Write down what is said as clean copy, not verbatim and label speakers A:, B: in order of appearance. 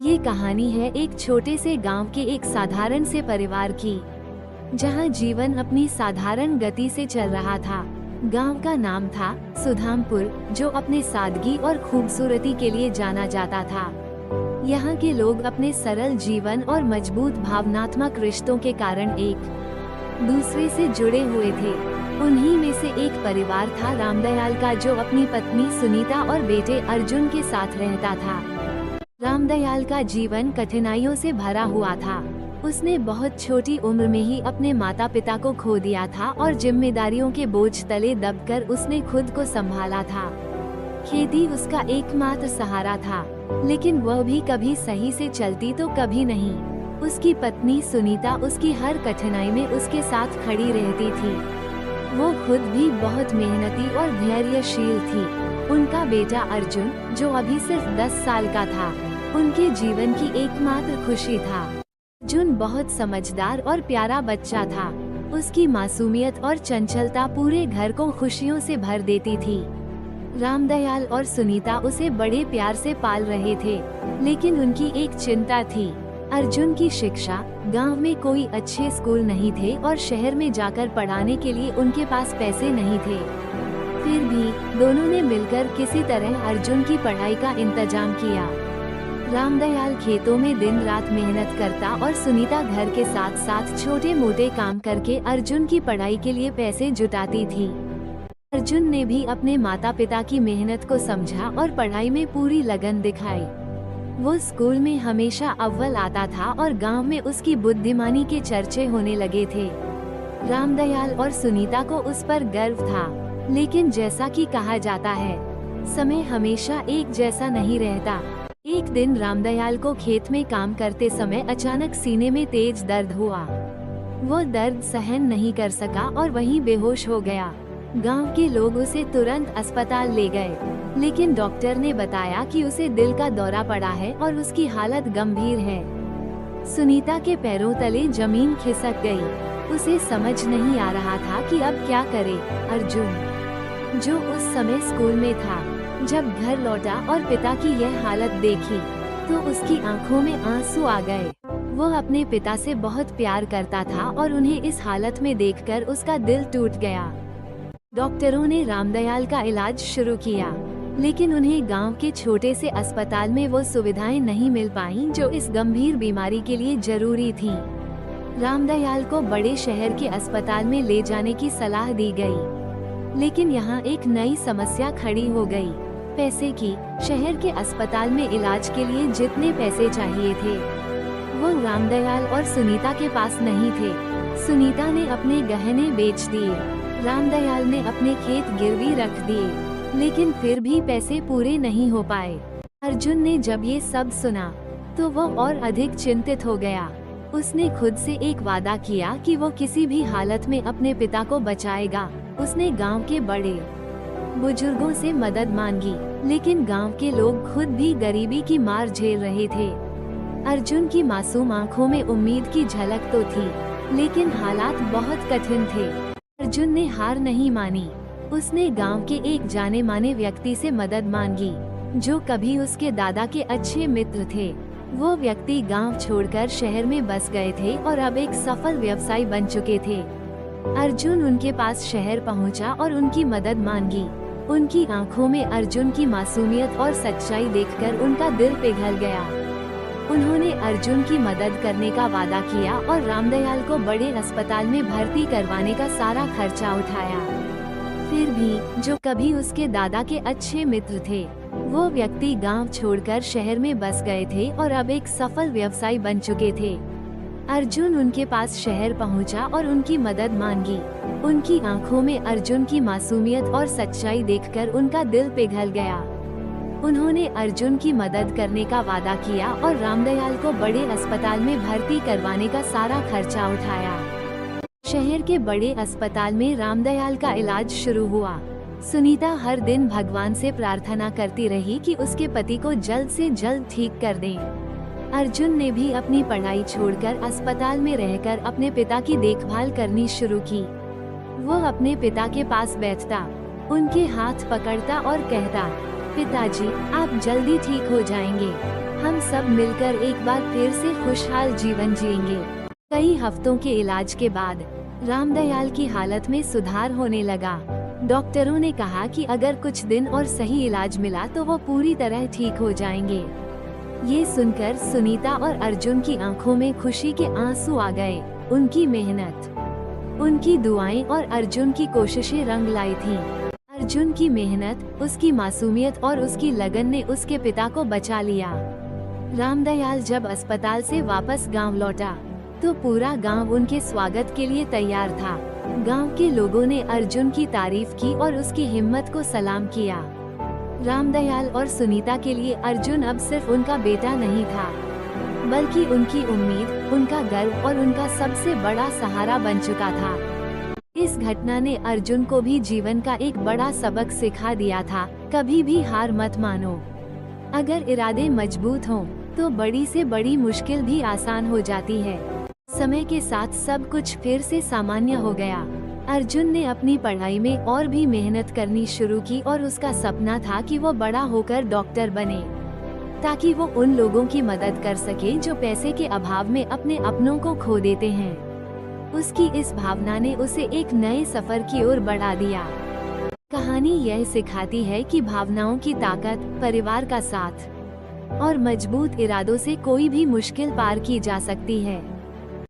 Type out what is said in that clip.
A: ये कहानी है एक छोटे से गांव के एक साधारण से परिवार की, जहां जीवन अपनी साधारण गति से चल रहा था। गांव का नाम था सुधामपुर, जो अपने सादगी और खूबसूरती के लिए जाना जाता था। यहाँ के लोग अपने सरल जीवन और मजबूत भावनात्मक रिश्तों के कारण एक दूसरे से जुड़े हुए थे। उन्हीं में से एक परिवार था रामदयाल का, जो अपनी पत्नी सुनीता और बेटे अर्जुन के साथ रहता था। रामदयाल का जीवन कठिनाइयों से भरा हुआ था। उसने बहुत छोटी उम्र में ही अपने माता पिता को खो दिया था और जिम्मेदारियों के बोझ तले दबकर उसने खुद को संभाला था। खेती उसका एकमात्र सहारा था, लेकिन वह भी कभी सही से चलती तो कभी नहीं। उसकी पत्नी सुनीता उसकी हर कठिनाई में उसके साथ खड़ी रहती थी। वो खुद भी बहुत मेहनती और धैर्यशील थी। उनका बेटा अर्जुन, जो अभी सिर्फ 10 साल का था, उनके जीवन की एकमात्र खुशी था। अर्जुन बहुत समझदार और प्यारा बच्चा था। उसकी मासूमियत और चंचलता पूरे घर को खुशियों से भर देती थी। रामदयाल और सुनीता उसे बड़े प्यार से पाल रहे थे, लेकिन उनकी एक चिंता थी, अर्जुन की शिक्षा। गांव में कोई अच्छे स्कूल नहीं थे और शहर में जाकर पढ़ाने के लिए उनके पास पैसे नहीं थे। फिर भी दोनों ने मिलकर किसी तरह अर्जुन की पढ़ाई का इंतजाम किया। रामदयाल खेतों में दिन रात मेहनत करता और सुनीता घर के साथ साथ छोटे मोटे काम करके अर्जुन की पढ़ाई के लिए पैसे जुटाती थी। अर्जुन ने भी अपने माता पिता की मेहनत को समझा और पढ़ाई में पूरी लगन दिखाई। वो स्कूल में हमेशा अव्वल आता था और गांव में उसकी बुद्धिमानी के चर्चे होने लगे थे। रामदयाल और सुनीता को उस पर गर्व था, लेकिन जैसा कि कहा जाता है, समय हमेशा एक जैसा नहीं रहता। एक दिन रामदयाल को खेत में काम करते समय अचानक सीने में तेज दर्द हुआ। वो दर्द सहन नहीं कर सका और वहीं बेहोश हो गया। गांव के लोग उसे तुरंत अस्पताल ले गए, लेकिन डॉक्टर ने बताया कि उसे दिल का दौरा पड़ा है और उसकी हालत गंभीर है। सुनीता के पैरों तले जमीन खिसक गई। उसे समझ नहीं आ रहा था कि अब क्या करे। अर्जुन, जो उस समय स्कूल में था, जब घर लौटा और पिता की यह हालत देखी तो उसकी आंखों में आंसू आ गए। वह अपने पिता से बहुत प्यार करता था और उन्हें इस हालत में देखकर उसका दिल टूट गया। डॉक्टरों ने रामदयाल का इलाज शुरू किया, लेकिन उन्हें गांव के छोटे से अस्पताल में वो सुविधाएं नहीं मिल पाईं जो इस गंभीर बीमारी के लिए जरूरी थीं। रामदयाल को बड़े शहर के अस्पताल में ले जाने की सलाह दी गई, लेकिन यहाँ एक नई समस्या खड़ी हो गई, पैसे की। शहर के अस्पताल में इलाज के लिए जितने पैसे चाहिए थे, वो रामदयाल और सुनीता के पास नहीं थे। सुनीता ने अपने गहने बेच दिए, रामदयाल ने अपने खेत गिरवी रख दिए, लेकिन फिर भी पैसे पूरे नहीं हो पाए। अर्जुन ने जब ये सब सुना तो वो और अधिक चिंतित हो गया। उसने खुद से एक वादा किया कि वो किसी भी हालत में अपने पिता को बचाएगा। उसने गांव के बड़े बुजुर्गों से मदद मांगी, लेकिन गांव के लोग खुद भी गरीबी की मार झेल रहे थे। अर्जुन की मासूम आंखों में उम्मीद की झलक तो थी, लेकिन हालात बहुत कठिन थे। अर्जुन ने हार नहीं मानी। उसने गांव के एक जाने माने व्यक्ति से मदद मांगी, जो कभी उसके दादा के अच्छे मित्र थे। वो व्यक्ति गांव छोड़कर शहर में बस गए थे और अब एक सफल व्यवसायी बन चुके थे। अर्जुन उनके पास शहर पहुंचा और उनकी मदद मांगी। उनकी आंखों में अर्जुन की मासूमियत और सच्चाई देखकर उनका दिल पिघल गया। उन्होंने अर्जुन की मदद करने का वादा किया और रामदयाल को बड़े अस्पताल में भर्ती करवाने का सारा खर्चा उठाया। फिर भी जो कभी उसके दादा के अच्छे मित्र थे, वो व्यक्ति गांव छोड़कर शहर में बस गए थे और अब एक सफल व्यवसायी बन चुके थे। अर्जुन उनके पास शहर पहुंचा और उनकी मदद मांगी। उनकी आंखों में अर्जुन की मासूमियत और सच्चाई देखकर उनका दिल पिघल गया। उन्होंने अर्जुन की मदद करने का वादा किया और रामदयाल को बड़े अस्पताल में भर्ती करवाने का सारा खर्चा उठाया। शहर के बड़े अस्पताल में रामदयाल का इलाज शुरू हुआ। सुनीता हर दिन भगवान से प्रार्थना करती रही कि उसके पति को जल्द से जल्द ठीक कर दें। अर्जुन ने भी अपनी पढ़ाई छोड़कर अस्पताल में रहकर अपने पिता की देखभाल करनी शुरू की। वो अपने पिता के पास बैठता, उनके हाथ पकड़ता और कहता, पिताजी, आप जल्दी ठीक हो जाएंगे, हम सब मिलकर एक बार फिर से खुशहाल जीवन जिएंगे। कई हफ्तों के इलाज के बाद रामदयाल की हालत में सुधार होने लगा। डॉक्टरों ने कहा कि अगर कुछ दिन और सही इलाज मिला तो वो पूरी तरह ठीक हो जाएंगे। ये सुनकर सुनीता और अर्जुन की आंखों में खुशी के आंसू आ गए। उनकी मेहनत, उनकी दुआएं और अर्जुन की कोशिशें रंग लाई थीं। अर्जुन की मेहनत, उसकी मासूमियत और उसकी लगन ने उसके पिता को बचा लिया। रामदयाल जब अस्पताल से वापस गांव लौटा तो पूरा गांव उनके स्वागत के लिए तैयार था। गांव के लोगों ने अर्जुन की तारीफ की और उसकी हिम्मत को सलाम किया। रामदयाल और सुनीता के लिए अर्जुन अब सिर्फ उनका बेटा नहीं था, बल्कि उनकी उम्मीद, उनका गर्व और उनका सबसे बड़ा सहारा बन चुका था। इस घटना ने अर्जुन को भी जीवन का एक बड़ा सबक सिखा दिया था, कभी भी हार मत मानो। अगर इरादे मजबूत हों, तो बड़ी से बड़ी मुश्किल भी आसान हो जाती है। समय के साथ सब कुछ फिर से सामान्य हो गया। अर्जुन ने अपनी पढ़ाई में और भी मेहनत करनी शुरू की और उसका सपना था कि वो बड़ा होकर डॉक्टर बने, ताकि वो उन लोगों की मदद कर सके जो पैसे के अभाव में अपने अपनों को खो देते हैं। उसकी इस भावना ने उसे एक नए सफर की ओर बढ़ा दिया। कहानी यह सिखाती है कि भावनाओं की ताकत, परिवार का साथ और मजबूत इरादों से कोई भी मुश्किल पार की जा सकती है।